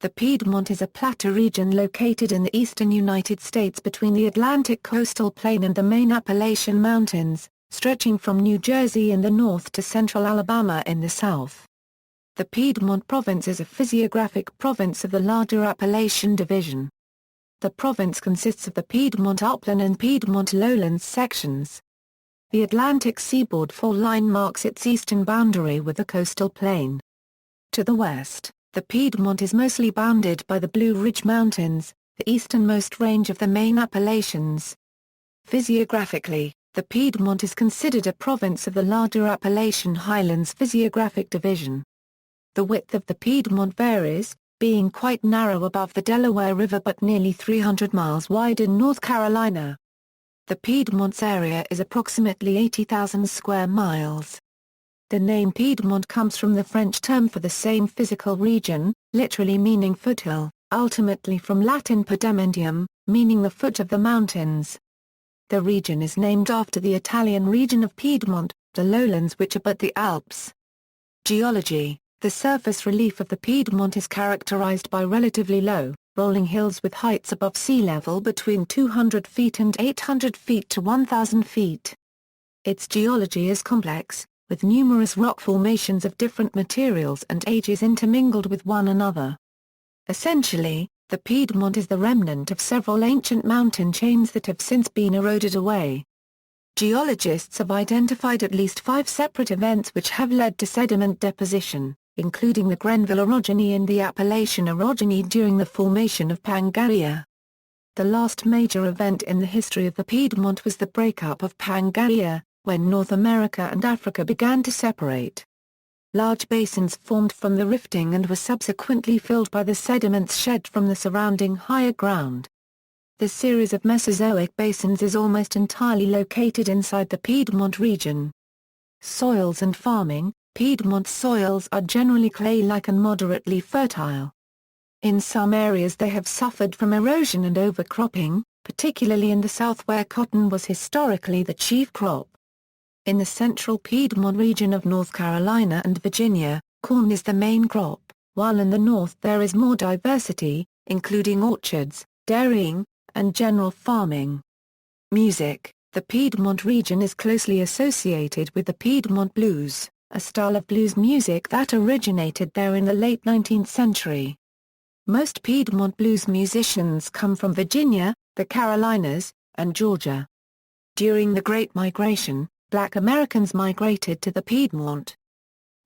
The Piedmont is a plateau region located in the eastern United States between the Atlantic coastal plain and the main Appalachian Mountains, stretching from New Jersey in the north to central Alabama in the south. The Piedmont Province is a physiographic province of the larger Appalachian Division. The province consists of the Piedmont Upland and Piedmont Lowlands sections. The Atlantic Seaboard fault line marks its eastern boundary with the coastal plain. To the west, the Piedmont is mostly bounded by the Blue Ridge Mountains, the easternmost range of the main Appalachians. Physiographically, the Piedmont is considered a province of the larger Appalachian Highlands physiographic division. The width of the Piedmont varies, being quite narrow above the Delaware River but nearly 300 miles wide in North Carolina. The Piedmont's area is approximately 80,000 square miles. The name Piedmont comes from the French term for the same physical region, literally meaning foothill, ultimately from Latin pedimentium, meaning the foot of the mountains. The region is named after the Italian region of Piedmont, the lowlands which abut the Alps. Geology: the surface relief of the Piedmont is characterized by relatively low, rolling hills with heights above sea level between 200 feet and 800 feet to 1,000 feet. Its geology is complex, with numerous rock formations of different materials and ages intermingled with one another. Essentially, the Piedmont is the remnant of several ancient mountain chains that have since been eroded away. Geologists have identified at least 5 separate events which have led to sediment deposition, including the Grenville orogeny and the Appalachian orogeny during the formation of Pangaea. The last major event in the history of the Piedmont was the Breakup of Pangaea, when North America and Africa began to separate. Large basins formed from the rifting and were subsequently filled by the sediments shed from the surrounding higher ground. The series of Mesozoic basins is almost entirely located inside the Piedmont region. Soils and farming: Piedmont soils are generally clay-like and moderately fertile. In some areas they have suffered from erosion and overcropping, particularly in the south where cotton was historically the chief crop. In the central Piedmont region of North Carolina and Virginia, corn is the main crop, while in the north there is more diversity, including orchards, dairying, and general farming. Music: the Piedmont region is closely associated with the Piedmont Blues, a style of blues music that originated there in the late 19th century. Most Piedmont blues musicians come from Virginia, the Carolinas, and Georgia. During the Great Migration, Black Americans migrated to the Piedmont.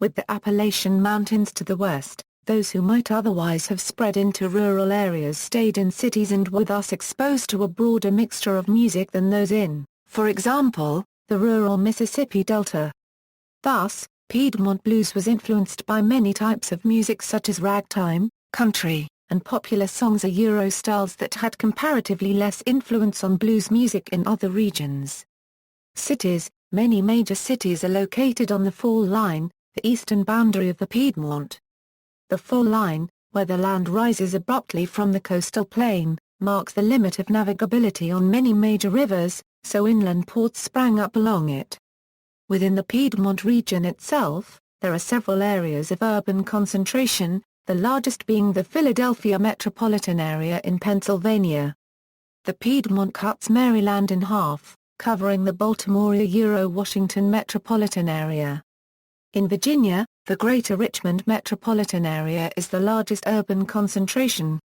With the Appalachian Mountains to the west, those who might otherwise have spread into rural areas stayed in cities and were thus exposed to a broader mixture of music than those in, for example, the rural Mississippi Delta. Thus, Piedmont blues was influenced by many types of music such as ragtime, country, and popular songs Euro styles that had comparatively less influence on blues music in other regions. Cities: many major cities are located on the fall line, the eastern boundary of the Piedmont. The fall line, where the land rises abruptly from the coastal plain, marks the limit of navigability on many major rivers, so inland ports sprang up along it. Within the Piedmont region itself, there are several areas of urban concentration, the largest being the Philadelphia metropolitan area in Pennsylvania. The Piedmont cuts Maryland in half, covering the Baltimore-Washington metropolitan area. In Virginia, the Greater Richmond metropolitan area is the largest urban concentration.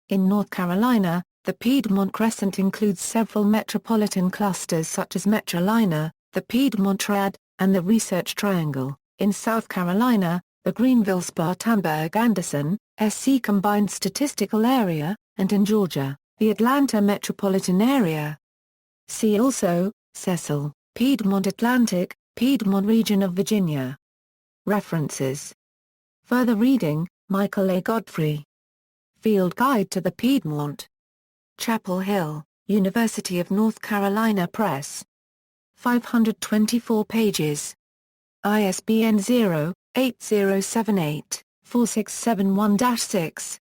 In North Carolina, the Piedmont Crescent includes several metropolitan clusters such as Metrolina, the Piedmont Triad, and the Research Triangle. In South Carolina, the Greenville-Spartanburg-Anderson, SC Combined Statistical Area, and in Georgia, the Atlanta metropolitan area. See also, Cecil, Piedmont Atlantic, Piedmont region of Virginia. References. Further reading: Michael A. Godfrey. Field Guide to the Piedmont. Chapel Hill, University of North Carolina Press. 524 pages. ISBN 0-8078-4671-6.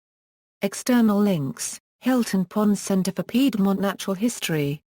External links: Hilton Pond Center for Piedmont Natural History.